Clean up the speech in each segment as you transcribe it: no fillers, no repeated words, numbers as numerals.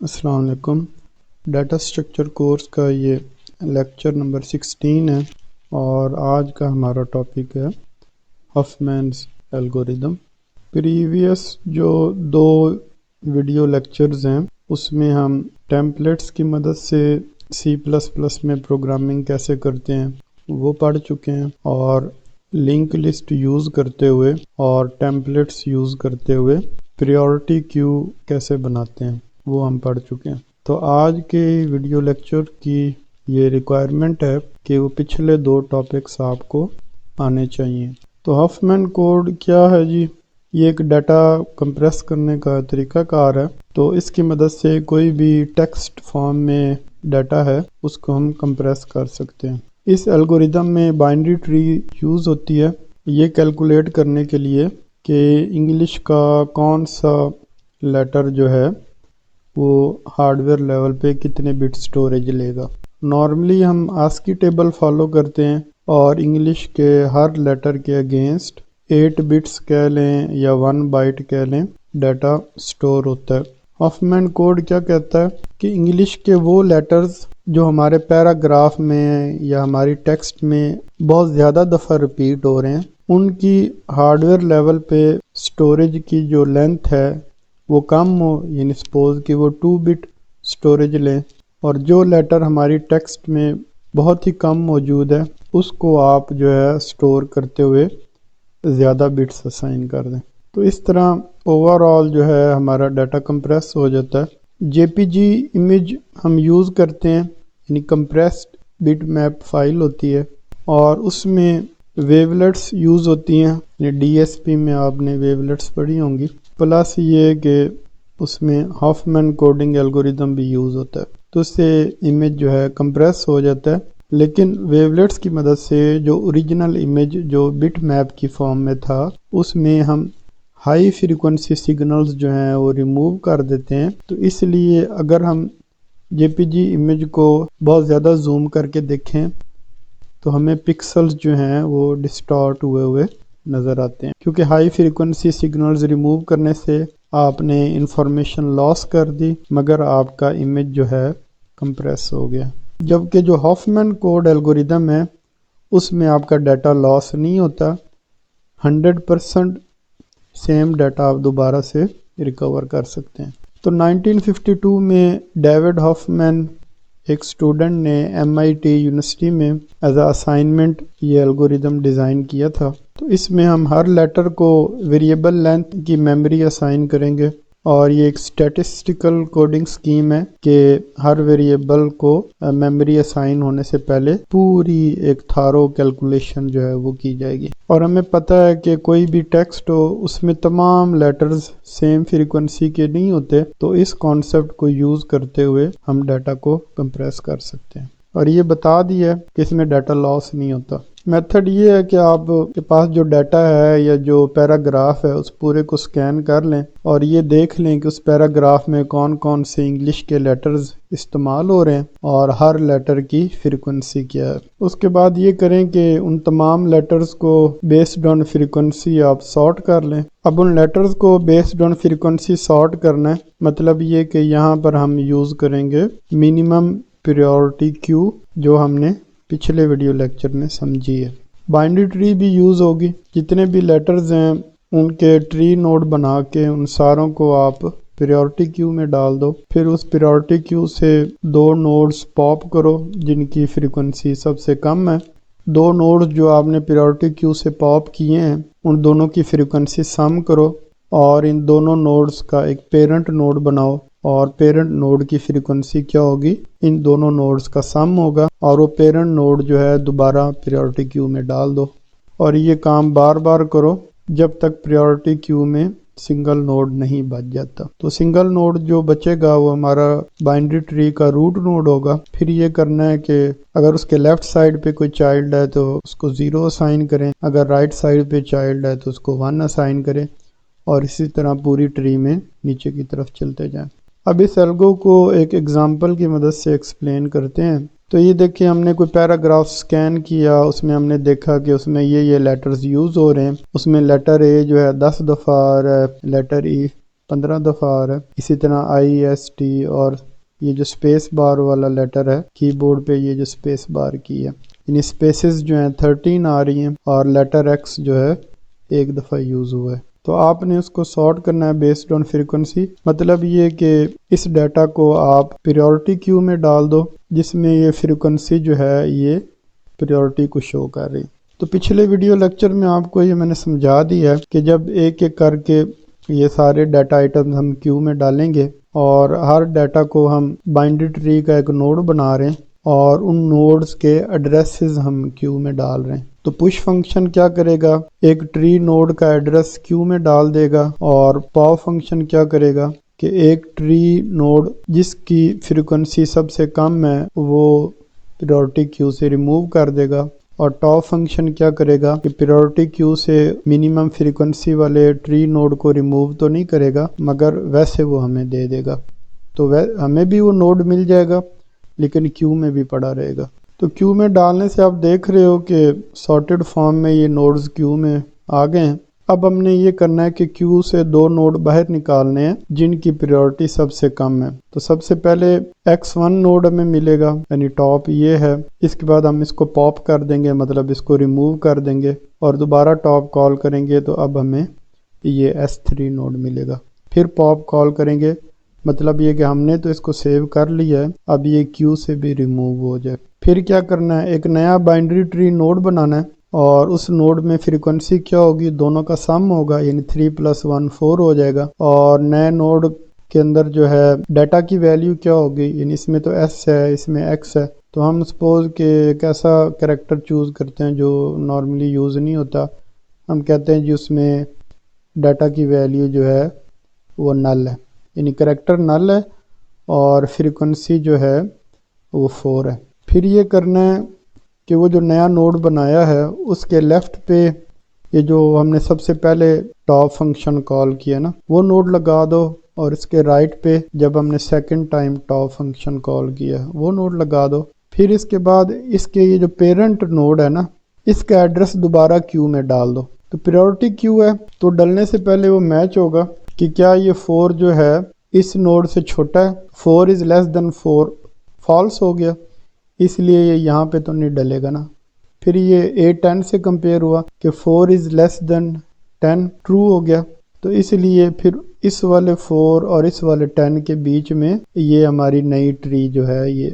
السلام علیکم۔ Data structure course کا یہ لیکچر نمبر 16 ہے اور آج کا ہمارا ٹاپک ہے ہفمینز الگوریدم۔ پریویس جو 2 ویڈیو لیکچرز ہیں اس میں ہم ٹیمپلیٹس کی مدد سے C++ میں پروگرامنگ کیسے کرتے ہیں وہ پڑھ چکے ہیں، اور لنک لسٹ یوز کرتے ہوئے اور ٹیمپلیٹس یوز کرتے ہوئے پریورٹی کیو کیسے بناتے ہیں وہ ہم پڑھ چکے ہیں۔ تو آج کے ویڈیو لیکچر کی یہ ریکوائرمنٹ ہے کہ وہ پچھلے 2 ٹاپکس آپ کو آنے چاہیے۔ تو ہفمین کوڈ کیا ہے جی؟ یہ ایک ڈیٹا کمپریس کرنے کا طریقہ کار ہے۔ تو اس کی مدد سے کوئی بھی ٹیکسٹ فارم میں ڈیٹا ہے اس کو ہم کمپریس کر سکتے ہیں۔ اس الگوریدم میں بائنری ٹری یوز ہوتی ہے یہ کیلکولیٹ کرنے کے لیے کہ انگلش کا کون سا لیٹر جو ہے وہ ہارڈ ویئر لیول پہ کتنے بٹ سٹوریج لے گا۔ نارملی ہم آسکی ٹیبل فالو کرتے ہیں اور انگلش کے ہر لیٹر کے اگینسٹ 8 بٹس کہہ لیں یا 1 بائٹ کہہ لیں ڈیٹا سٹور ہوتا ہے۔ ہفمین کوڈ کیا کہتا ہے کہ انگلش کے وہ لیٹرز جو ہمارے پیراگراف میں یا ہماری ٹیکسٹ میں بہت زیادہ دفعہ ریپیٹ ہو رہے ہیں ان کی ہارڈ ویئر لیول پہ سٹوریج کی جو لینتھ ہے وہ کم ہو، یعنی سپوز کہ وہ 2 بٹ سٹوریج لیں، اور جو لیٹر ہماری ٹیکسٹ میں بہت ہی کم موجود ہے اس کو آپ جو ہے سٹور کرتے ہوئے زیادہ بٹس اسائن کر دیں۔ تو اس طرح اوور آل جو ہے ہمارا ڈیٹا کمپریس ہو جاتا ہے۔ JPG امیج ہم یوز کرتے ہیں، یعنی کمپریسڈ بٹ میپ فائل ہوتی ہے اور اس میں ویولٹس یوز ہوتی ہیں، یعنی DSP میں آپ نے ویولٹس پڑھی ہوں گی، پلس یہ کہ اس میں ہفمین کوڈنگ الگوریدم بھی یوز ہوتا ہے، تو اس سے امیج جو ہے کمپریس ہو جاتا ہے۔ لیکن ویولٹس کی مدد سے جو اوریجنل امیج جو بٹ میپ کی فارم میں تھا اس میں ہم ہائی فریکوینسی سگنلز جو ہیں وہ ریموو کر دیتے ہیں، تو اس لیے اگر ہم JPG امیج کو بہت زیادہ زوم کر کے دیکھیں تو ہمیں پکسلز جو ہیں وہ ڈسٹارٹ ہوئے نظر آتے ہیں، کیونکہ ہائی فریکوینسی سگنلز ریموو کرنے سے آپ نے انفارمیشن لاس کر دی مگر آپ کا امیج جو ہے کمپریس ہو گیا۔ جبکہ جو ہفمین کوڈ الگوریدم ہے اس میں آپ کا ڈیٹا لاس نہیں ہوتا، 100% سیم ڈیٹا آپ دوبارہ سے ریکور کر سکتے ہیں۔ تو 1952 میں ڈیوڈ ہفمین ایک اسٹوڈنٹ نے MIT یونیورسٹی میں ایز اے اسائنمنٹ یہ الگوریدم ڈیزائن کیا تھا۔ تو اس میں ہم ہر لیٹر کو ویریبل لینتھ کی میموری اسائن کریں گے، اور یہ ایک اسٹیٹسٹیکل کوڈنگ سکیم ہے کہ ہر ویریبل کو میموری اسائن ہونے سے پہلے پوری ایک تھارو کیلکولیشن جو ہے وہ کی جائے گی۔ اور ہمیں پتہ ہے کہ کوئی بھی ٹیکسٹ ہو اس میں تمام لیٹرز سیم فریکوینسی کے نہیں ہوتے، تو اس کانسیپٹ کو یوز کرتے ہوئے ہم ڈیٹا کو کمپریس کر سکتے ہیں، اور یہ بتا دیا ہے کہ اس میں ڈیٹا لاس نہیں ہوتا۔ میتھڈ یہ ہے کہ آپ کے پاس جو ڈیٹا ہے یا جو پیراگراف ہے اس پورے کو سکین کر لیں اور یہ دیکھ لیں کہ اس پیراگراف میں کون کون سے انگلش کے لیٹرز استعمال ہو رہے ہیں اور ہر لیٹر کی فریکوینسی کیا ہے۔ اس کے بعد یہ کریں کہ ان تمام لیٹرز کو بیسڈ آن فریکوینسی آپ سارٹ کر لیں۔ اب ان لیٹرز کو بیسڈ آن فریکوینسی سارٹ کرنا ہے، مطلب یہ کہ یہاں پر ہم یوز کریں گے منیمم پریورٹی کیو جو ہم نے پچھلے ویڈیو لیکچر میں سمجھی ہے۔ بائنڈری ٹری بھی یوز ہوگی، جتنے بھی لیٹرز ہیں ان کے ٹری نوڈ بنا کے ان ساروں کو آپ پریورٹی کیو میں ڈال دو، پھر اس پریورٹی کیو سے 2 نوڈز پاپ کرو جن کی فریکوینسی سب سے کم ہے۔ 2 نوڈز جو آپ نے پریورٹی کیو سے پاپ کیے ہیں ان دونوں کی فریکوینسی سم کرو، اور ان دونوں نوڈز کا ایک پیرنٹ نوڈ بناؤ، اور پیرنٹ نوڈ کی فریکوینسی کیا ہوگی، ان دونوں نوڈز کا سم ہوگا، اور وہ پیرنٹ نوڈ جو ہے دوبارہ پریورٹی کیو میں ڈال دو، اور یہ کام بار بار کرو جب تک پریورٹی کیو میں سنگل نوڈ نہیں بچ جاتا۔ تو سنگل نوڈ جو بچے گا وہ ہمارا بائنڈری ٹری کا روٹ نوڈ ہوگا۔ پھر یہ کرنا ہے کہ اگر اس کے لیفٹ سائڈ پہ کوئی چائلڈ ہے تو اس کو 0 اسائن کریں، اگر رائٹ سائڈ پہ چائلڈ ہے تو اس کو 1 اسائن کریں، اور اسی طرح پوری ٹری میں نیچے کی طرف چلتے جائیں۔ اب اس الگو کو ایک ایگزامپل کی مدد سے ایکسپلین کرتے ہیں۔ تو یہ دیکھیں ہم نے کوئی پیراگراف سکین کیا، اس میں ہم نے دیکھا کہ اس میں یہ لیٹرز یوز ہو رہے ہیں۔ اس میں لیٹر اے جو ہے 10 دفعہ آ رہا ہے، لیٹر ای 15 دفعہ آ رہا ہے. اسی طرح IST اور یہ جو سپیس بار والا لیٹر ہے کی بورڈ پہ، یہ جو سپیس بار کی ہے، یعنی سپیسز جو ہیں 13 آ رہی ہیں اور لیٹر ایکس جو ہے ایک دفعہ یوز ہوا ہے. تو آپ نے اس کو سارٹ کرنا ہے بیسڈ آن فریکوینسی. مطلب یہ کہ اس ڈیٹا کو آپ پریورٹی کیو میں ڈال دو جس میں یہ فریکوینسی جو ہے یہ پریورٹی کو شو کر رہی. تو پچھلے ویڈیو لیکچر میں آپ کو یہ میں نے سمجھا دیا ہے کہ جب ایک ایک کر کے یہ سارے ڈیٹا آئٹم ہم کیو میں ڈالیں گے اور ہر ڈیٹا کو ہم بائنڈری ٹری کا ایک نوڈ بنا رہے ہیں اور ان نوڈز کے ایڈریسز ہم کیو میں ڈال رہے ہیں. تو پش فنکشن کیا کرے گا، ایک ٹری نوڈ کا ایڈریس کیو میں ڈال دے گا، اور پاپ فنکشن کیا کرے گا کہ ایک ٹری نوڈ جس کی فریکوینسی سب سے کم ہے وہ پریورٹی کیو سے ریموو کر دے گا، اور ٹاپ فنکشن کیا کرے گا کہ پریورٹی کیو سے منیمم فریکوینسی والے ٹری نوڈ کو ریموو تو نہیں کرے گا مگر ویسے وہ ہمیں دے دے گا. تو ہمیں بھی وہ نوڈ مل جائے گا لیکن کیو میں بھی پڑا رہے گا. تو کیو میں ڈالنے سے آپ دیکھ رہے ہو کہ سارٹڈ فارم میں یہ نوڈز کیو میں آ گئے ہیں. اب ہم نے یہ کرنا ہے کہ کیو سے 2 نوڈ باہر نکالنے ہیں جن کی پریورٹی سب سے کم ہے. تو سب سے پہلے x1 نوڈ ہمیں ملے گا، یعنی ٹاپ یہ ہے. اس کے بعد ہم اس کو پاپ کر دیں گے، مطلب اس کو ریموو کر دیں گے اور دوبارہ ٹاپ کال کریں گے تو اب ہمیں یہ S3 نوڈ ملے گا. پھر پاپ کال کریں گے، مطلب یہ کہ ہم نے تو اس کو سیو کر لیا ہے، اب یہ کیو سے بھی ریموو ہو جائے. پھر کیا کرنا ہے، ایک نیا بائنڈری ٹری نوڈ بنانا ہے اور اس نوڈ میں فریکوینسی کیا ہوگی، دونوں کا سم ہوگا، یعنی 3 + 1 4 ہو جائے گا. اور نئے نوڈ کے اندر جو ہے ڈیٹا کی ویلیو کیا ہوگی، یعنی اس میں تو S ہے، اس میں X ہے. تو ہم سپوز کہ ایک ایسا کریکٹر چوز کرتے ہیں جو نارملی یوز نہیں ہوتا. ہم کہتے ہیں جی اس میں ڈیٹا کی ویلیو جو ہے وہ نل ہے، یعنی کریکٹر نل ہے اور فریکوینسی جو ہے وہ 4 ہے. پھر یہ کرنا ہے کہ وہ جو نیا نوڈ بنایا ہے اس کے لیفٹ پہ یہ جو ہم نے سب سے پہلے ٹاپ فنکشن کال کیا نا وہ نوڈ لگا دو، اور اس کے رائٹ پہ جب ہم نے second time top function call کیا وہ نوڈ لگا دو. پھر اس کے بعد اس کے یہ جو پیرنٹ نوڈ ہے نا اس کا ایڈریس دوبارہ کیو میں ڈال دو. تو پریورٹی کیو ہے تو ڈلنے سے پہلے وہ میچ ہوگا کہ کیا یہ 4 جو ہے اس نوڈ سے چھوٹا ہے. 4 is less than 4 فالس ہو گیا، اس لیے یہ یہاں پہ تو نہیں ڈلے گا نا. پھر یہ 8 10 سے کمپیئر ہوا کہ 4 is less than 10 ٹرو ہو گیا، تو اس لیے پھر اس والے 4 اور اس والے 10 کے بیچ میں یہ ہماری نئی ٹری جو ہے یہ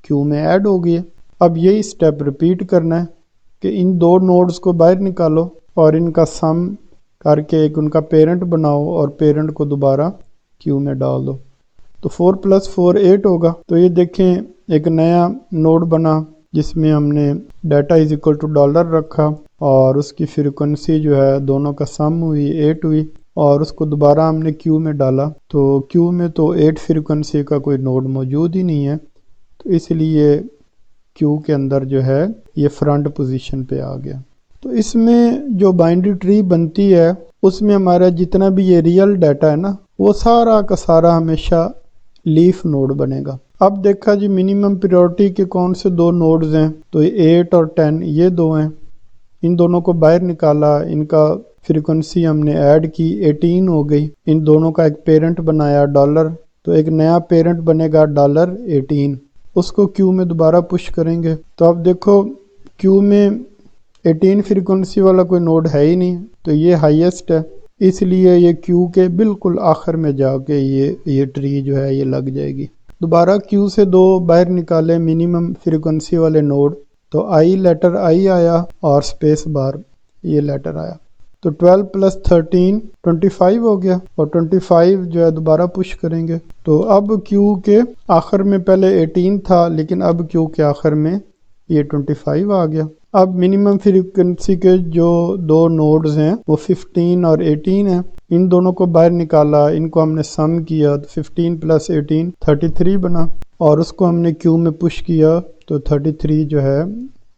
کیو میں ایڈ ہو گئی ہے. اب یہی سٹیپ ریپیٹ کرنا ہے کہ ان 2 نوڈز کو باہر نکالو اور ان کا سم کر کے ایک ان کا پیرنٹ بناؤ اور پیرنٹ کو دوبارہ کیو میں ڈال دو. تو 4 + 4 8 ہوگا. تو یہ دیکھیں ایک نیا نوڈ بنا جس میں ہم نے ڈیٹا $$ رکھا اور اس کی فریکوینسی جو ہے دونوں کا سم ہوئی 8 ہوئی، اور اس کو دوبارہ ہم نے کیو میں ڈالا. تو کیو میں تو 8 فریکوینسی کا کوئی نوڈ موجود ہی نہیں ہے، تو اس لیے کیو کے اندر جو ہے یہ فرنٹ پوزیشن پہ آ گیا. تو اس میں جو بائنڈری ٹری بنتی ہے اس میں ہمارا جتنا بھی یہ ریئل ڈیٹا ہے نا وہ سارا کا سارا ہمیشہ لیف نوڈ بنے گا. اب دیکھا جی منیمم پریورٹی کے کون سے 2 نوڈز ہیں، تو 8 اور 10 یہ 2 ہیں. ان دونوں کو باہر نکالا، ان کا فریکوینسی ہم نے ایڈ کی 18 ہو گئی. ان دونوں کا ایک پیرنٹ بنایا $، تو ایک نیا پیرنٹ بنے گا $18. اس کو کیو میں دوبارہ پش کریں گے. تو اب دیکھو کیو میں 18 فریکوینسی والا کوئی نوڈ ہے ہی نہیں، تو یہ ہائیسٹ ہے، اس لیے یہ کیو کے بالکل آخر میں جا کے یہ ٹری جو ہے یہ لگ جائے گی. دوبارہ کیو سے 2 باہر نکالے منیمم فریکوینسی والے نوڈ، تو لیٹر آئی آیا اور سپیس بار یہ لیٹر آیا. تو 12 + 13 25 ہو گیا، اور 25 جو ہے دوبارہ پش کریں گے. تو اب کیو کے آخر میں پہلے 18 تھا لیکن اب کیو کے آخر میں یہ 25 آ گیا. اب منیمم فریکوینسی کے جو 2 نوڈز ہیں وہ 15 اور 18 ہیں. ان دونوں کو باہر نکالا، ان کو ہم نے سم کیا، تو 15 + 18 33 بنا، اور اس کو ہم نے کیو میں پش کیا تو 33 جو ہے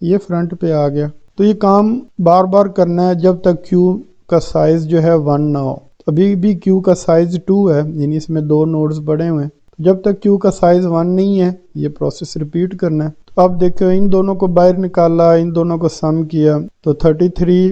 یہ فرنٹ پہ آ گیا. تو یہ کام بار بار کرنا ہے جب تک کیو کا سائز جو ہے 1 نہ ہو. ابھی بھی کیو کا سائز 2 ہے، یعنی اس میں 2 نوڈز بڑے ہوئے ہیں. جب تک کیو کا سائز 1 نہیں ہے یہ پروسیس ریپیٹ کرنا ہے. اب دیکھو ان دونوں کو باہر نکالا، ان دونوں کو سم کیا تو 33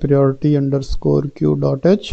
priority_queue.h,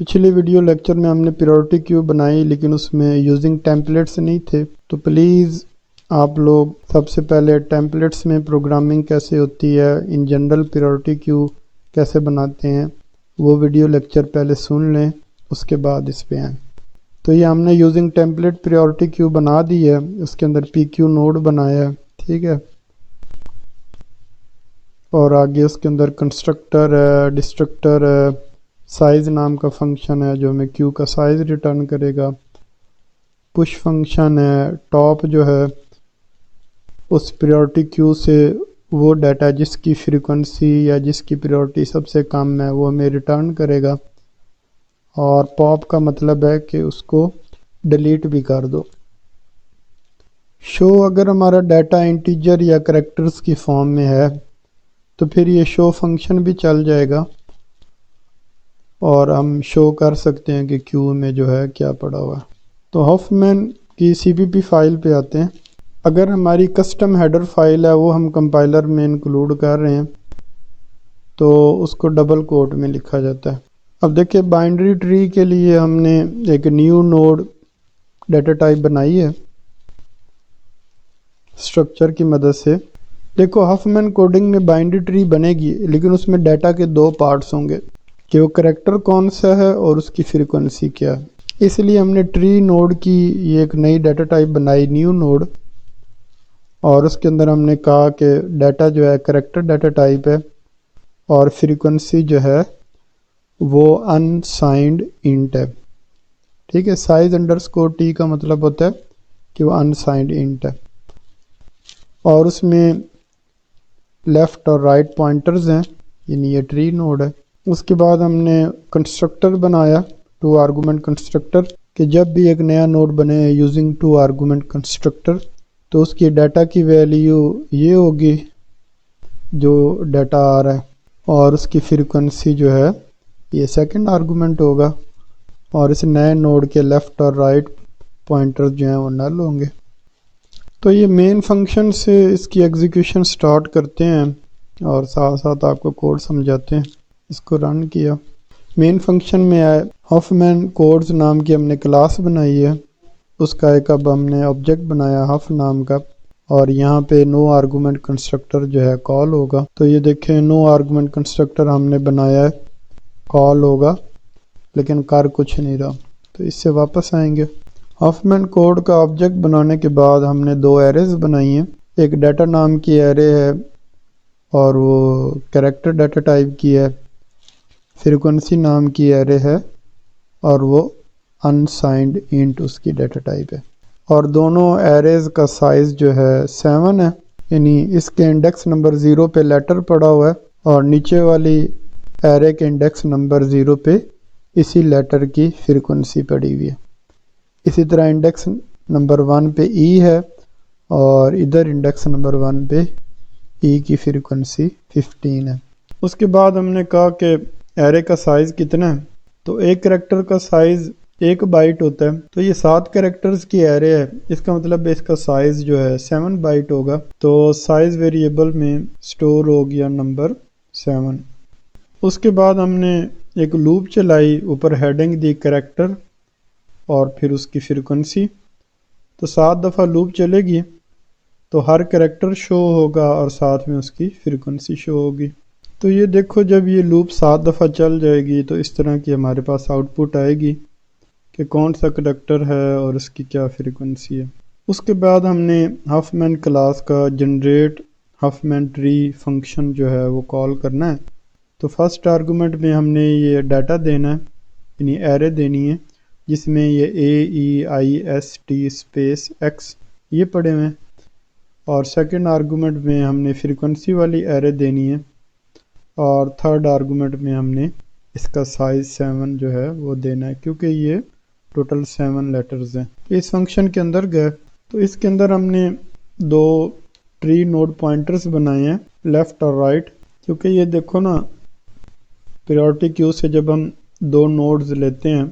پچھلی ویڈیو لیکچر میں ہم نے پریورٹی کیو بنائی لیکن اس میں یوزنگ ٹیمپلیٹس نہیں تھے، تو پلیز آپ لوگ سب سے پہلے ٹیمپلیٹس میں پروگرامنگ کیسے ہوتی ہے، ان جنرل پریورٹی کیو کیسے بناتے ہیں، وہ ویڈیو لیکچر پہلے سن لیں، اس کے بعد اس پہ آئیں۔ تو یہ ہم نے یوزنگ ٹیمپلیٹ پریورٹی کیو بنا دی ہے، اس کے اندر پی کیو نوڈ بنایا ہے، ٹھیک ہے، اور آگے اس کے اندر کنسٹرکٹر ہے، ڈسٹرکٹر ہے، سائز نام کا فنکشن ہے جو ہمیں کیو کا سائز ریٹرن کرے گا، پش فنکشن ہے، ٹاپ جو ہے اس پریورٹی کیو سے وہ ڈیٹا جس کی فریکوینسی یا جس کی پریورٹی سب سے کم ہے وہ ہمیں ریٹرن کرے گا، اور پاپ کا مطلب ہے کہ اس کو ڈیلیٹ بھی کر دو۔ شو اگر ہمارا ڈیٹا انٹیجر یا کریکٹرز کی فارم میں ہے تو پھر یہ شو فنکشن بھی چل جائے گا اور ہم شو کر سکتے ہیں کہ کیو میں جو ہے کیا پڑا ہوا ہے۔ تو ہافمین کی سی پی پی فائل پہ آتے ہیں۔ اگر ہماری کسٹم ہیڈر فائل ہے وہ ہم کمپائلر میں انکلوڈ کر رہے ہیں تو اس کو ڈبل کوٹ میں لکھا جاتا ہے۔ اب دیکھیں بائنڈری ٹری کے لیے ہم نے ایک نیو نوڈ ڈیٹا ٹائپ بنائی ہے اسٹرکچر کی مدد سے۔ دیکھو ہافمین کوڈنگ میں بائنڈری ٹری بنے گی لیکن اس میں ڈیٹا کے دو پارٹس ہوں گے کہ وہ کریکٹر کون سا ہے اور اس کی فریکوینسی کیا ہے۔ اس لیے ہم نے ٹری نوڈ کی یہ ایک نئی ڈیٹا ٹائپ بنائی نیو نوڈ، اور اس کے اندر ہم نے کہا کہ ڈیٹا جو ہے کریکٹر ڈیٹا ٹائپ ہے اور فریکوینسی جو ہے وہ انسائنڈ انٹ ہے، ٹھیک ہے۔ سائز انڈرسکور ٹی کا مطلب ہوتا ہے کہ وہ انسائنڈ انٹ ہے، اور اس میں لیفٹ اور رائٹ پوائنٹرز ہیں، یعنی یہ ٹری نوڈ ہے۔ اس کے بعد ہم نے کنسٹرکٹر بنایا، 2 آرگومنٹ کنسٹرکٹر، کہ جب بھی ایک نیا نوڈ بنے یوزنگ 2 آرگومنٹ کنسٹرکٹر تو اس کی ڈیٹا کی ویلیو یہ ہوگی جو ڈیٹا آ رہا ہے، اور اس کی فریکوینسی جو ہے یہ سیکنڈ آرگومنٹ ہوگا، اور اس نئے نوڈ کے لیفٹ اور رائٹ پوائنٹر جو ہیں وہ نل ہوں گے۔ تو یہ مین فنکشن سے اس کی ایگزیکیوشن سٹارٹ کرتے ہیں اور ساتھ ساتھ آپ کو کوڈ سمجھاتے ہیں۔ اس کو رن کیا، مین فنکشن میں آئے ہافمین کوڈز نام کی ہم نے کلاس بنائی ہے، اس کا ایک اب ہم نے آبجیکٹ بنایا ہاف نام کا، اور یہاں پہ نو آرگومنٹ کنسٹرکٹر جو ہے کال ہوگا۔ تو یہ دیکھیں نو آرگومنٹ کنسٹرکٹر ہم نے بنایا ہے، کال ہوگا لیکن کر کچھ نہیں رہا، تو اس سے واپس آئیں گے۔ ہافمین کوڈ کا آبجیکٹ بنانے کے بعد ہم نے 2 ایریز بنائی ہیں، ایک ڈیٹا نام کی ایرے ہے اور وہ کریکٹر ڈیٹا ٹائپ کی ہے، فریکوینسی نام کی ایرے ہے اور وہ انسائنڈ انٹ اس کی ڈیٹا ٹائپ ہے، اور دونوں ایریز کا سائز جو ہے 7 ہے، یعنی اس کے انڈیکس نمبر 0 پہ لیٹر پڑا ہوا ہے اور نیچے والی ایرے کے انڈیکس نمبر 0 پہ اسی لیٹر کی فریکوینسی پڑی ہوئی ہے۔ اسی طرح انڈیکس نمبر 1 پہ ای ہے اور ادھر انڈیکس نمبر 1 پہ ای کی فریکوینسی 15 ہے۔ اس کے بعد ہم نے کہا کہ ایرے کا سائز کتنا ہے، تو ایک کریکٹر کا سائز 1 بائٹ ہوتا ہے، تو یہ 7 کریکٹرز کی ایرے ہے، اس کا مطلب اس کا سائز جو ہے 7 بائٹ ہوگا، تو سائز ویریبل میں سٹور ہو گیا نمبر 7۔ اس کے بعد ہم نے ایک لوپ چلائی، اوپر ہیڈنگ دی کریکٹر اور پھر اس کی فریکوینسی، تو 7 دفعہ لوپ چلے گی تو ہر کریکٹر شو ہوگا اور ساتھ میں اس کی فریکوینسی شو ہوگی۔ تو یہ دیکھو جب یہ لوپ 7 دفعہ چل جائے گی تو اس طرح کی ہمارے پاس آؤٹ پٹ آئے گی کہ کون سا کریکٹر ہے اور اس کی کیا فریکوینسی ہے۔ اس کے بعد ہم نے ہافمین کلاس کا جنریٹ ہافمین ٹری فنکشن جو ہے وہ کال کرنا ہے۔ تو فرسٹ آرگومنٹ میں ہم نے یہ ڈیٹا دینا ہے، یعنی ایرے دینی ہے جس میں یہ AEIST اسپیس X یہ پڑے ہوئے ہیں، اور سیکنڈ آرگومنٹ میں ہم نے فریکوینسی والی ایرے دینی ہے، اور تھرڈ آرگومنٹ میں ہم نے اس کا سائز 7 جو ہے وہ دینا ہے کیونکہ یہ ٹوٹل 7 لیٹرز ہیں۔ اس فنکشن کے اندر گئے تو اس کے اندر ہم نے 2 ٹری نوڈ پوائنٹرز بنائے ہیں، لیفٹ اور رائٹ، کیونکہ یہ دیکھو نا پریورٹی کیو سے جب ہم 2 نوڈز لیتے ہیں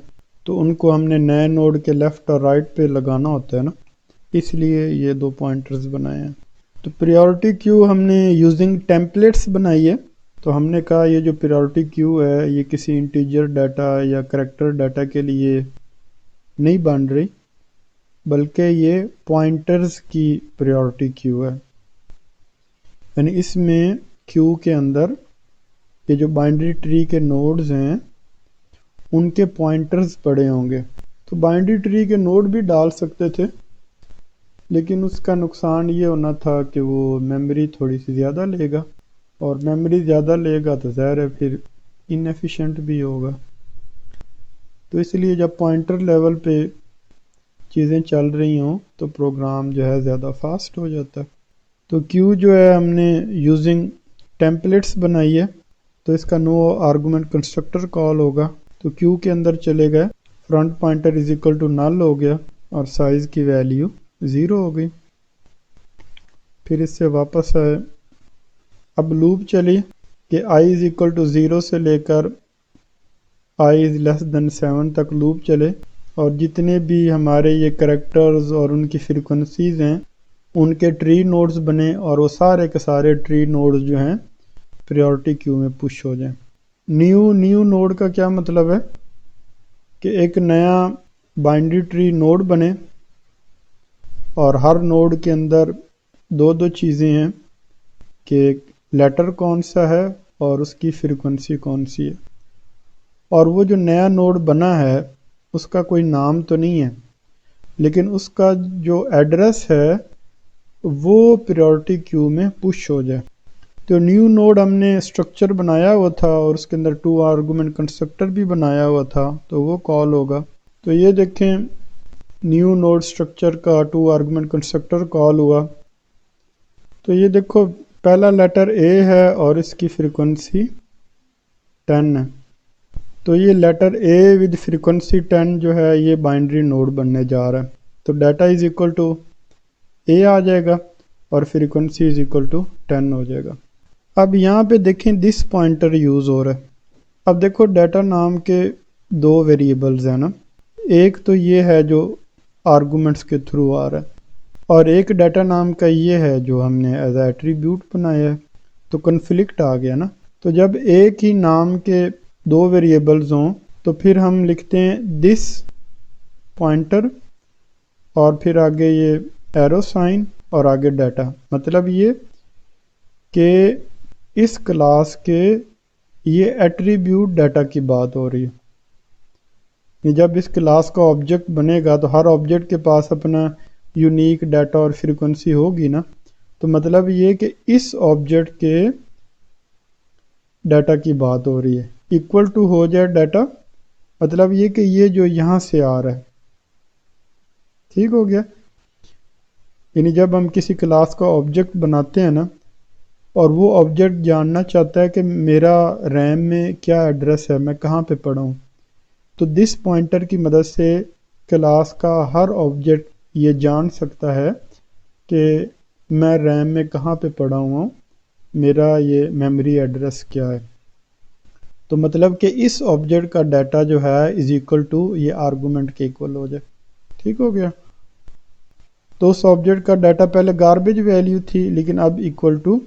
تو ان کو ہم نے نئے نوڈ کے لیفٹ اور رائٹ پہ لگانا ہوتا ہے نا، اس لیے یہ 2 پوائنٹرز بنائے ہیں۔ تو پریورٹی کیو ہم نے یوزنگ ٹیمپلیٹس بنائی ہے، تو ہم نے کہا یہ جو پریورٹی کیو ہے یہ کسی انٹیجر ڈیٹا یا کریکٹر ڈیٹا کے لیے نہیں بن رہی، بلکہ یہ پوائنٹرز کی پریورٹی کیو ہے، یعنی اس میں کیو کے اندر یہ جو بائنڈری ٹری کے نوڈز ہیں ان کے پوائنٹرز پڑے ہوں گے۔ تو بائنڈری ٹری کے نوڈ بھی ڈال سکتے تھے، لیکن اس کا نقصان یہ ہونا تھا کہ وہ میموری تھوڑی سی زیادہ لے گا، اور میموری زیادہ لے گا تو ظاہر ہے پھر انیفیشینٹ بھی ہوگا۔ تو اس لیے جب پوائنٹر لیول پہ چیزیں چل رہی ہوں تو پروگرام جو ہے زیادہ فاسٹ ہو جاتا ہے۔ تو کیو جو ہے ہم نے یوزنگ ٹیمپلیٹس بنائی ہے، تو اس کا نو آرگومنٹ کنسٹرکٹر کال ہوگا۔ تو کیو کے اندر چلے گئے، front pointer is equal to null ہو گیا اور سائز کی ویلیو 0 ہو گئی۔ پھر اس سے واپس آئے، اب لوپ چلی کہ i از اکول ٹو 0 سے لے کر i از لیس دین 7 تک لوپ چلے، اور جتنے بھی ہمارے یہ کریکٹرز اور ان کی فریکوینسیز ہیں ان کے ٹری نوڈز بنے، اور وہ سارے کے سارے ٹری نوڈز جو ہیں پریورٹی کیو میں پش ہو جائیں۔ نیو نوڈ کا کیا مطلب ہے کہ ایک نیا بائنڈری ٹری نوڈ بنے، اور ہر نوڈ کے اندر دو چیزیں ہیں کہ لیٹر کون سا ہے اور اس کی فریکوینسی کون سی ہے، اور وہ جو نیا نوڈ بنا ہے اس کا کوئی نام تو نہیں ہے، لیکن اس کا جو ایڈریس ہے وہ پریورٹی کیو میں پش ہو جائے۔ تو نیو نوڈ ہم نے اسٹرکچر بنایا ہوا تھا اور اس کے اندر 2 آرگومنٹ کنسٹرکٹر بھی بنایا ہوا تھا، تو وہ کال ہوگا۔ تو یہ دیکھیں نیو نوڈ اسٹرکچر کا 2 آرگومنٹ کنسٹرکٹر کال ہوا، تو یہ دیکھو پہلا لیٹر اے ہے اور اس کی فریکوینسی 10 ہے، تو یہ لیٹر اے ود فریکوینسی 10 جو ہے یہ بائنڈری نوڈ بننے جا رہا ہے۔ تو ڈیٹا از اکول ٹو اے آ جائے گا اور فریکوینسی از اکول ٹو 10 ہو جائے گا۔ اب یہاں پہ دیکھیں دس پوائنٹر یوز ہو رہا ہے۔ اب دیکھو ڈیٹا نام کے 2 ویریبلز ہیں نا، ایک تو یہ ہے جو آرگومنٹس کے تھرو آ رہا ہے، اور ایک ڈیٹا نام کا یہ ہے جو ہم نے ایز ایٹریبیوٹ بنایا ہے۔ تو کنفلکٹ آ گیا نا، تو جب ایک ہی نام کے 2 ویریبلز ہوں تو پھر ہم لکھتے ہیں دس پوائنٹر اور پھر آگے یہ ایرو سائن اور آگے ڈیٹا، مطلب یہ کہ اس کلاس کے یہ ایٹریبیوٹ ڈیٹا کی بات ہو رہی ہے۔ جب اس کلاس کا آبجیکٹ بنے گا تو ہر آبجیکٹ کے پاس اپنا یونیک ڈیٹا اور فریکوینسی ہوگی نا، تو مطلب یہ کہ اس آبجیکٹ کے ڈیٹا کی بات ہو رہی ہے، ایکول ٹو ہو جائے ڈیٹا، مطلب یہ کہ یہ جو یہاں سے آ رہا ہے، ٹھیک ہو گیا۔ یعنی جب ہم کسی کلاس کا آبجیکٹ بناتے ہیں نا اور وہ آبجیکٹ جاننا چاہتا ہے کہ میرا ریم میں کیا ایڈریس ہے، میں کہاں پہ پڑا ہوں، تو دس پوائنٹر کی مدد سے کلاس کا ہر آبجیکٹ یہ جان سکتا ہے کہ میں ریم میں کہاں پہ پڑا ہوا ہوں، میرا یہ میموری ایڈریس کیا ہے۔ تو مطلب کہ اس آبجیکٹ کا ڈیٹا جو ہے از اکول ٹو یہ آرگومنٹ کے ایکول ہو جائے، ٹھیک ہو گیا۔ تو اس آبجیکٹ کا ڈیٹا پہلے گاربیج ویلیو تھی لیکن اب ایکول ٹو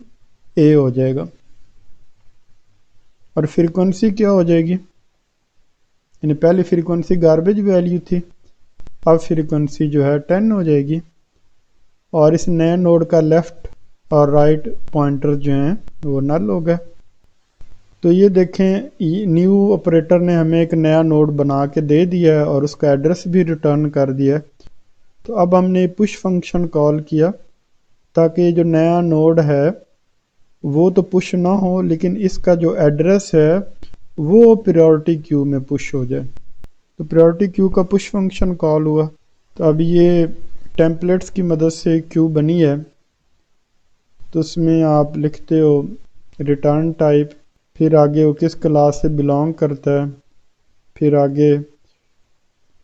اے ہو جائے گا، اور فریکوینسی کیا ہو جائے گی، یعنی پہلی فریکوینسی گاربیج ویلیو تھی، اب فریکوینسی جو ہے 10 ہو جائے گی، اور اس نئے نوڈ کا لیفٹ اور رائٹ پوائنٹر جو ہیں وہ نل ہو گئے۔ تو یہ دیکھیں نیو آپریٹر نے ہمیں ایک نیا نوڈ بنا کے دے دیا ہے اور اس کا ایڈریس بھی ریٹرن کر دیا ہے۔ تو اب ہم نے پش فنکشن کال کیا تاکہ یہ جو نیا نوڈ ہے وہ تو پش نہ ہو، لیکن اس کا جو ایڈریس ہے وہ پریورٹی کیو میں پش ہو جائے۔ تو پریورٹی کیو کا پش فنکشن کال ہوا، تو اب یہ ٹیمپلیٹس کی مدد سے کیو بنی ہے، تو اس میں آپ لکھتے ہو ریٹرن ٹائپ، پھر آگے وہ کس کلاس سے بلانگ کرتا ہے، پھر آگے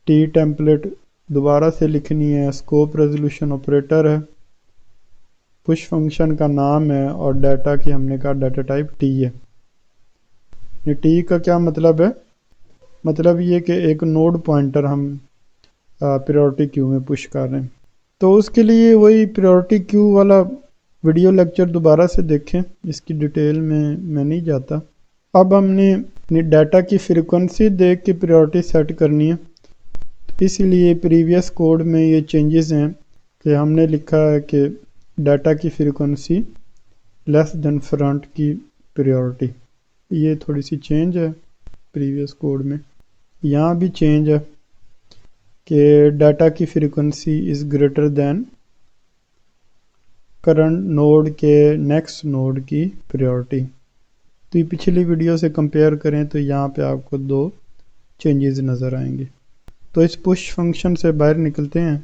ٹی ٹیمپلیٹ دوبارہ سے لکھنی ہے، اسکوپ ریزولوشن آپریٹر ہے، پش فنکشن کا نام ہے، اور ڈیٹا کی ہم نے کہا ڈیٹا ٹائپ ٹی ہے۔ یہ ٹی کا کیا مطلب ہے؟ مطلب یہ کہ ایک نوڈ پوائنٹر ہم پریورٹی کیو میں پش کر رہے ہیں۔ تو اس کے لیے وہی پریورٹی کیو والا ویڈیو لیکچر دوبارہ سے دیکھیں، اس کی ڈیٹیل میں نہیں جاتا۔ اب ہم نے ڈیٹا کی فریکوینسی دیکھ کے پریورٹی سیٹ کرنی ہے، اس لیے پریویس کوڈ میں یہ چینجز ہیں کہ ہم نے لکھا ہے کہ ڈیٹا کی فریکوینسی لیس دین فرنٹ کی پریورٹی، یہ تھوڑی سی چینج ہے پریویس کوڈ میں۔ یہاں بھی چینج ہے کہ ڈیٹا کی frequency is greater than current node کے نیکسٹ نوڈ کی پریورٹی۔ تو یہ پچھلی ویڈیو سے کمپیئر کریں تو یہاں پہ آپ کو دو چینجز نظر آئیں گے۔ تو اس پش فنکشن سے باہر نکلتے ہیں۔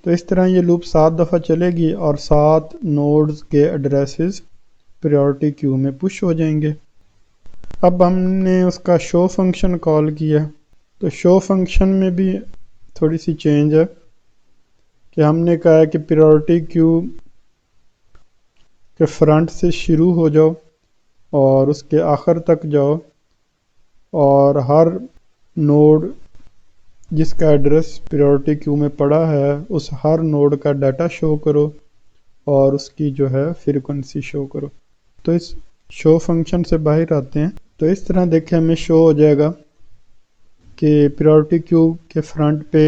تو اس طرح یہ لوپ 7 دفعہ چلے گی اور 7 نوڈز کے ایڈریسز پریورٹی کیو میں پش ہو جائیں گے۔ اب ہم نے اس کا شو فنکشن کال کیا، تو شو فنکشن میں بھی تھوڑی سی چینج ہے کہ ہم نے کہا ہے کہ پریورٹی کیو کے فرنٹ سے شروع ہو جاؤ اور اس کے آخر تک جاؤ، اور ہر نوڈ جس کا ایڈریس پریورٹی کیو میں پڑا ہے اس ہر نوڈ کا ڈیٹا شو کرو اور اس کی جو ہے فریکوینسی شو کرو۔ تو اس شو فنکشن سے باہر آتے ہیں۔ تو اس طرح دیکھیں ہمیں شو ہو جائے گا کہ پریورٹی کیو کے فرنٹ پہ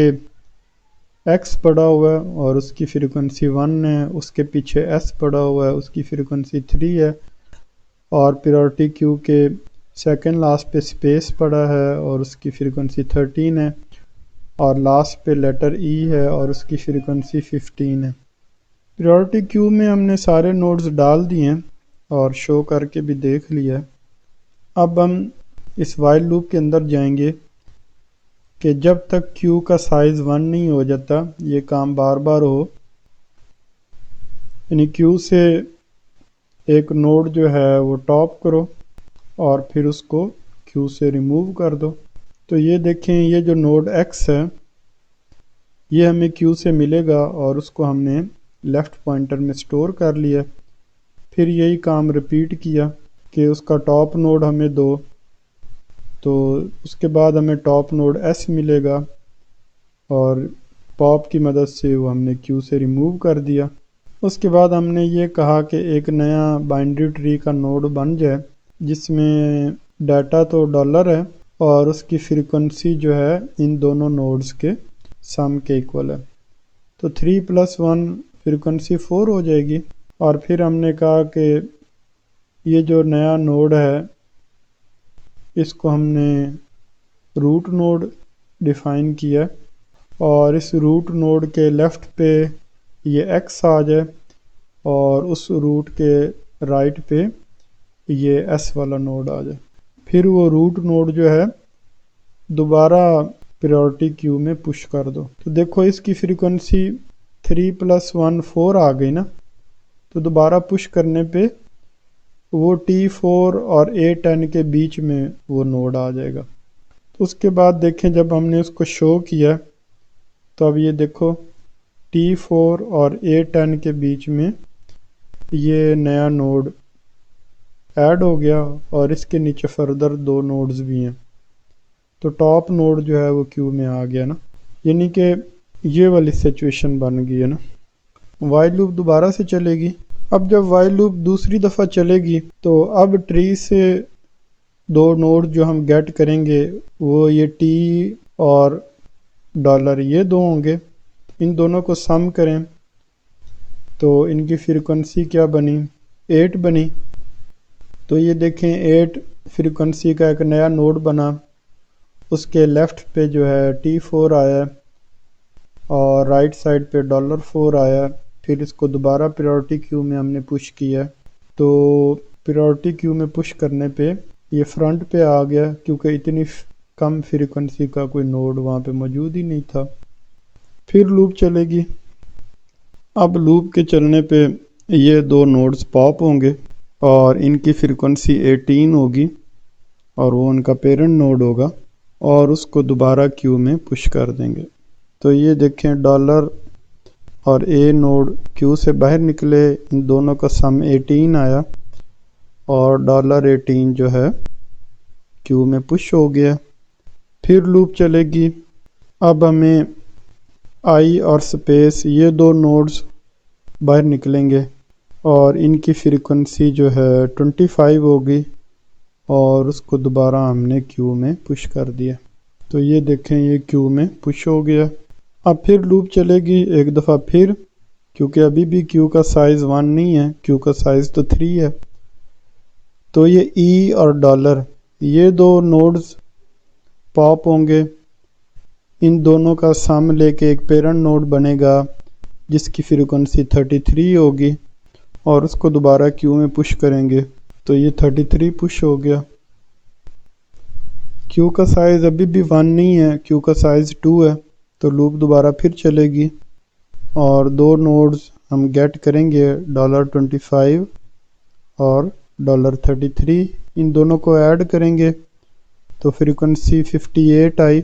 ایکس پڑا ہوا ہے اور اس کی فریکوینسی 1 ہے، اس کے پیچھے ایس پڑا ہوا ہے، اس کی فریکوینسی 3 ہے، اور پریورٹی کیو کے سیکنڈ لاسٹ پہ سپیس پڑا ہے اور اس کی فریکوینسی 13 ہے، اور لاسٹ پہ لیٹر ای ہے اور اس کی فریکوینسی 15 ہے۔ پریورٹی کیو میں ہم نے سارے نوڈز ڈال دیے ہیں اور شو کر کے بھی دیکھ لیا ہے۔ اب ہم اس وائل لوپ کے اندر جائیں گے کہ جب تک کیو کا سائز 1 نہیں ہو جاتا یہ کام بار بار ہو، یعنی کیو سے ایک نوڈ جو ہے وہ ٹاپ کرو اور پھر اس کو کیو سے ریموو کر دو۔ تو یہ دیکھیں یہ جو نوڈ ایکس ہے یہ ہمیں کیو سے ملے گا اور اس کو ہم نے لیفٹ پوائنٹر میں سٹور کر لیا۔ پھر یہی کام ریپیٹ کیا کہ اس کا ٹاپ نوڈ ہمیں دو، تو اس کے بعد ہمیں ٹاپ نوڈ ایس ملے گا اور پاپ کی مدد سے وہ ہم نے کیو سے ریموو کر دیا۔ اس کے بعد ہم نے یہ کہا کہ ایک نیا بائنڈری ٹری کا نوڈ بن جائے جس میں ڈیٹا تو ڈالر ہے اور اس کی فریکوینسی جو ہے ان دونوں نوڈز کے سم کے ایکول ہے۔ تو 3+1 فریکوینسی 4 ہو جائے گی، اور پھر ہم نے کہا کہ یہ جو نیا نوڈ ہے اس کو ہم نے روٹ نوڈ ڈیفائن کیا، اور اس روٹ نوڈ کے لیفٹ پہ یہ ایکس آ جائے اور اس روٹ کے رائٹ پہ یہ ایس والا نوڈ آ جائے۔ پھر وہ روٹ نوڈ جو ہے دوبارہ پریورٹی کیو میں پش کر دو۔ تو دیکھو اس کی فریکوینسی 3+1 4 آ گئی نا، تو دوبارہ پش کرنے پہ وہ T4 اور A10 کے بیچ میں وہ نوڈ آ جائے گا۔ اس کے بعد دیکھیں جب ہم نے اس کو شو کیا تو اب یہ دیکھو T4 اور A10 کے بیچ میں یہ نیا نوڈ ایڈ ہو گیا اور اس کے نیچے فردر 2 نوڈز بھی ہیں، تو ٹاپ نوڈ جو ہے وہ کیو میں آ گیا نا، یعنی کہ یہ والی سچویشن بن گئی ہے نا۔ وائل لوپ دوبارہ سے چلے گی۔ اب جب وائل لوپ دوسری دفعہ چلے گی تو اب ٹری سے 2 نوڈ جو ہم گیٹ کریں گے وہ یہ ٹی اور ڈالر یہ 2 ہوں گے، ان دونوں کو سم کریں تو ان کی فریکوینسی کیا بنی، 8 بنی۔ تو یہ دیکھیں 8 فریکوینسی کا ایک نیا نوڈ بنا، اس کے لیفٹ پہ جو ہے T4 آیا اور رائٹ سائڈ پہ $4 آیا۔ پھر اس کو دوبارہ پریورٹی کیو میں ہم نے پش کیا، تو پریورٹی کیو میں پش کرنے پہ یہ فرنٹ پہ آ گیا کیونکہ اتنی کم فریکوینسی کا کوئی نوڈ وہاں پہ موجود ہی نہیں تھا۔ پھر لوپ چلے گی۔ اب لوپ کے چلنے پہ یہ 2 نوڈز پاپ ہوں گے اور ان کی فریکوینسی 18 ہوگی اور وہ ان کا پیرنٹ نوڈ ہوگا، اور اس کو دوبارہ کیو میں پش کر دیں گے۔ تو یہ دیکھیں ڈالر اور اے نوڈ کیو سے باہر نکلے، ان دونوں کا سم 18 آیا اور $18 جو ہے کیو میں پش ہو گیا۔ پھر لوپ چلے گی۔ اب ہمیں آئی اور سپیس یہ 2 نوڈز باہر نکلیں گے، اور ان کی فریکوینسی جو ہے 25 ہوگی، اور اس کو دوبارہ ہم نے کیو میں پش کر دیا۔ تو یہ دیکھیں یہ کیو میں پش ہو گیا۔ اب پھر لوپ چلے گی ایک دفعہ پھر، کیونکہ ابھی بھی کیو کا سائز 1 نہیں ہے، کیو کا سائز تو 3 ہے۔ تو یہ ای اور ڈالر یہ دو نوڈز پاپ ہوں گے، ان دونوں کا سم لے کے ایک پیرنٹ نوڈ بنے گا جس کی فریکوینسی 33 ہوگی، اور اس کو دوبارہ کیو میں پش کریں گے تو یہ 33 پش ہو گیا۔ کیو کا سائز ابھی بھی 1 نہیں ہے، کیو کا سائز 2 ہے، تو لوپ دوبارہ پھر چلے گی، اور دو نوڈز ہم گیٹ کریں گے $25 اور $33، ان دونوں کو ایڈ کریں گے تو فریکوینسی 58 آئی،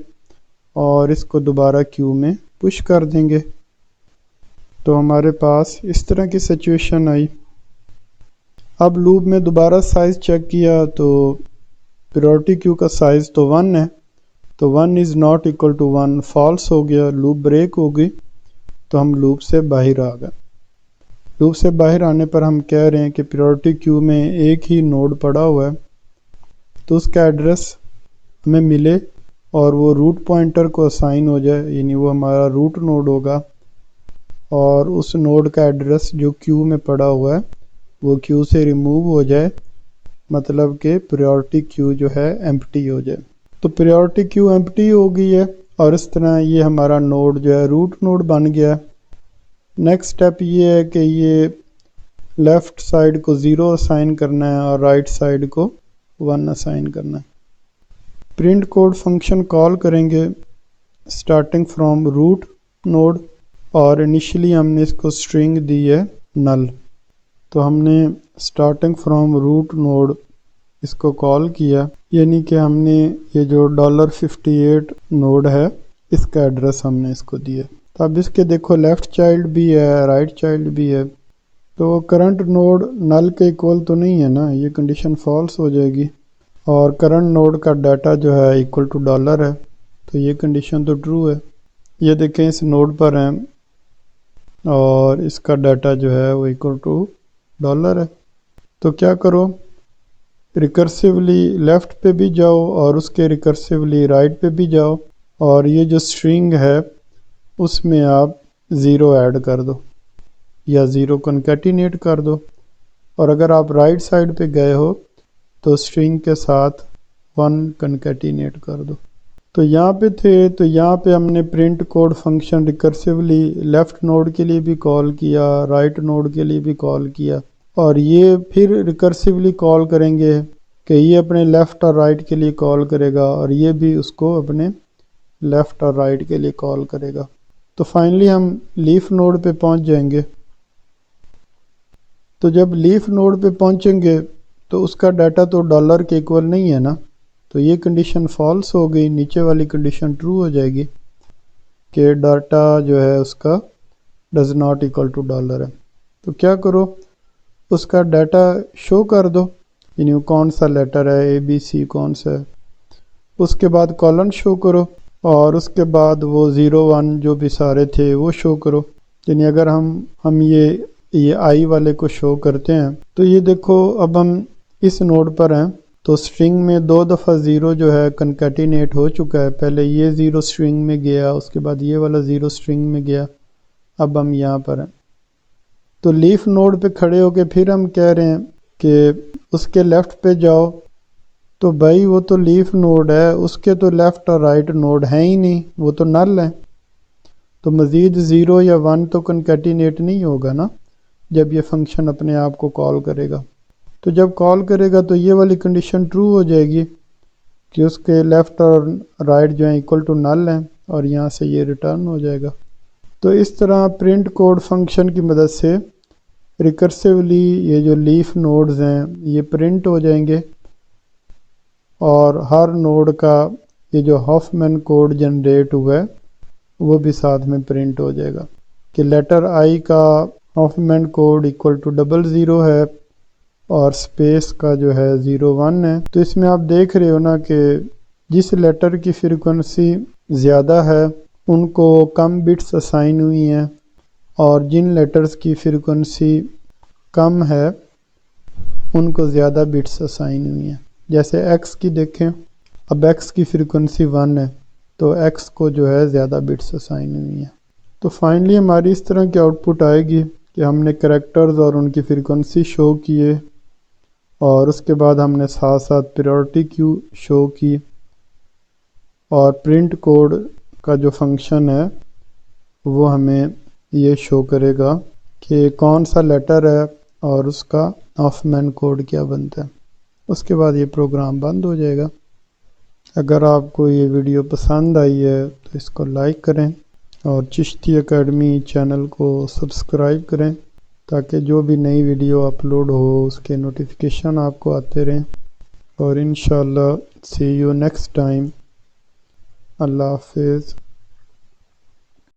اور اس کو دوبارہ کیو میں پش کر دیں گے۔ تو ہمارے پاس اس طرح کی سچویشن آئی۔ اب لوپ میں دوبارہ سائز چیک کیا تو پریورٹی کیو کا سائز تو 1 ہے، تو 1 is not equal to 1 false ہو گیا، لوپ بریک ہو گئی، تو ہم لوپ سے باہر آ گئے۔ لوپ سے باہر آنے پر ہم کہہ رہے ہیں کہ پریورٹی کیو میں ایک ہی نوڈ پڑا ہوا ہے، تو اس کا ایڈریس ہمیں ملے اور وہ روٹ پوائنٹر کو اسائن ہو جائے، یعنی وہ ہمارا روٹ نوڈ ہوگا، اور اس نوڈ کا ایڈریس جو کیو میں پڑا ہوا ہے وہ کیو سے ریموو ہو جائے، مطلب کہ پریورٹی کیو جو ہے ایمپٹی ہو جائے۔ تو پریورٹی کیو ایمپٹی ہو گئی ہے، اور اس طرح یہ ہمارا نوڈ جو ہے روٹ نوڈ بن گیا ہے۔ نیکسٹ سٹیپ یہ ہے کہ یہ لیفٹ سائڈ کو 0 اسائن کرنا ہے اور رائٹ سائڈ کو 1 اسائن کرنا ہے۔ پرنٹ کوڈ فنکشن کال کریں گے اسٹارٹنگ فرام روٹ نوڈ، اور انیشلی ہم نے اس کو اسٹرنگ دی ہے نل، تو ہم نے اسٹارٹنگ فرام روٹ نوڈ اس کو کال کیا، یعنی کہ ہم نے یہ جو $58 نوڈ ہے اس کا ایڈریس ہم نے اس کو دیا۔ تو اب اس کے دیکھو لیفٹ چائلڈ بھی ہے، رائٹ چائلڈ بھی ہے، تو کرنٹ نوڈ نل کے ایکول تو نہیں ہے نا، یہ کنڈیشن فالس ہو جائے گی، اور کرنٹ نوڈ کا ڈیٹا جو ہے ایکول ٹو ڈالر ہے، تو یہ کنڈیشن تو ٹرو ہے۔ یہ دیکھیں اس نوڈ پر ہیں اور اس کا ڈیٹا جو ہے وہ ایکول ٹو ڈالر ہے، تو کیا کرو ریکرسیولی لیفٹ پہ بھی جاؤ اور اس کے ریکرسیولی رائٹ پہ بھی جاؤ، اور یہ جو اسٹرنگ ہے اس میں آپ 0 ایڈ کر دو یا 0 کنکیٹینیٹ کر دو، اور اگر آپ رائٹ سائڈ پہ گئے ہو تو اسٹرنگ کے ساتھ 1 کنکیٹینیٹ کر دو۔ تو یہاں پہ تھے، تو یہاں پہ ہم نے print code function recursively left node کے لیے بھی کال کیا، رائٹ نوڈ کے لیے بھی کال کیا، اور یہ پھر ریکرسیولی کال کریں گے کہ یہ اپنے لیفٹ اور رائٹ کے لیے کال کرے گا، اور یہ بھی اس کو اپنے لیفٹ اور رائٹ کے لیے کال کرے گا۔ تو فائنلی ہم لیف نوڈ پہ پہنچ جائیں گے۔ تو جب لیف نوڈ پہ پہنچیں گے تو اس کا ڈیٹا تو ڈالر کے ایکول نہیں ہے نا، تو یہ کنڈیشن فالس ہو گئی، نیچے والی کنڈیشن ٹرو ہو جائے گی کہ ڈیٹا جو ہے اس کا does not equal to dollar ہے۔ تو کیا کرو اس کا ڈیٹا شو کر دو، یعنی وہ کون سا لیٹر ہے، اے بی سی کون سا ہے، اس کے بعد کالن شو کرو، اور اس کے بعد وہ 0 1 جو بھی سارے تھے وہ شو کرو، یعنی اگر ہم یہ آئی والے کو شو کرتے ہیں تو یہ دیکھو اب ہم اس نوڈ پر ہیں، تو اسٹرنگ میں 2 دفعہ 0 جو ہے کنکیٹینیٹ ہو چکا ہے، پہلے یہ 0 اسٹرنگ میں گیا، اس کے بعد یہ والا 0 اسٹرنگ میں گیا، اب ہم یہاں پر ہیں۔ تو لیف نوڈ پہ کھڑے ہو کے پھر ہم کہہ رہے ہیں کہ اس کے لیفٹ پہ جاؤ، تو بھائی وہ تو لیف نوڈ ہے، اس کے تو لیفٹ اور رائٹ نوڈ ہیں ہی نہیں، وہ تو نل ہے، تو مزید 0 یا 1 تو کنکیٹینیٹ نہیں ہوگا نا جب یہ فنکشن اپنے آپ کو کال کرے گا۔ تو جب کال کرے گا تو یہ والی کنڈیشن ٹرو ہو جائے گی کہ اس کے لیفٹ اور رائٹ جو ہیں ایکول ٹو نل ہیں، اور یہاں سے یہ ریٹرن ہو جائے گا۔ تو اس طرح پرنٹ کوڈ فنکشن کی مدد سے ریکرسیولی یہ جو لیف نوڈز ہیں یہ پرنٹ ہو جائیں گے، اور ہر نوڈ کا یہ جو ہاف مین کوڈ جنریٹ ہوا ہے وہ بھی ساتھ میں پرنٹ ہو جائے گا کہ لیٹر آئی کا half man code equal to 00 ہے، اور اسپیس کا جو ہے 01 ہے۔ تو اس میں آپ دیکھ رہے ہو نا کہ جس لیٹر کی فریکوینسی زیادہ ہے ان کو کم بٹس اسائن ہوئی ہیں، اور جن لیٹرز کی فریکوینسی کم ہے ان کو زیادہ بٹس اسائن ہوئی ہیں۔ جیسے ایکس کی دیکھیں، اب ایکس کی فریکوینسی 1 ہے تو ایکس کو جو ہے زیادہ بٹس اسائن ہوئی ہیں۔ تو فائنلی ہماری اس طرح کی آؤٹ پٹ آئے گی کہ ہم نے کریکٹرز اور ان کی فریکوینسی شو کیے، اور اس کے بعد ہم نے ساتھ ساتھ پریورٹی کیو شو کی، اور پرنٹ کوڈ کا جو فنکشن ہے وہ ہمیں یہ شو کرے گا کہ کون سا لیٹر ہے اور اس کا آف مین کوڈ کیا بنتا ہے۔ اس کے بعد یہ پروگرام بند ہو جائے گا۔ اگر آپ کو یہ ویڈیو پسند آئی ہے تو اس کو لائک کریں اور چشتی اکیڈمی چینل کو سبسکرائب کریں تاکہ جو بھی نئی ویڈیو اپلوڈ ہو اس کے نوٹیفیکیشن آپ کو آتے رہیں۔ اور انشاءاللہ سی یو نیکسٹ ٹائم۔ اللہ حافظ۔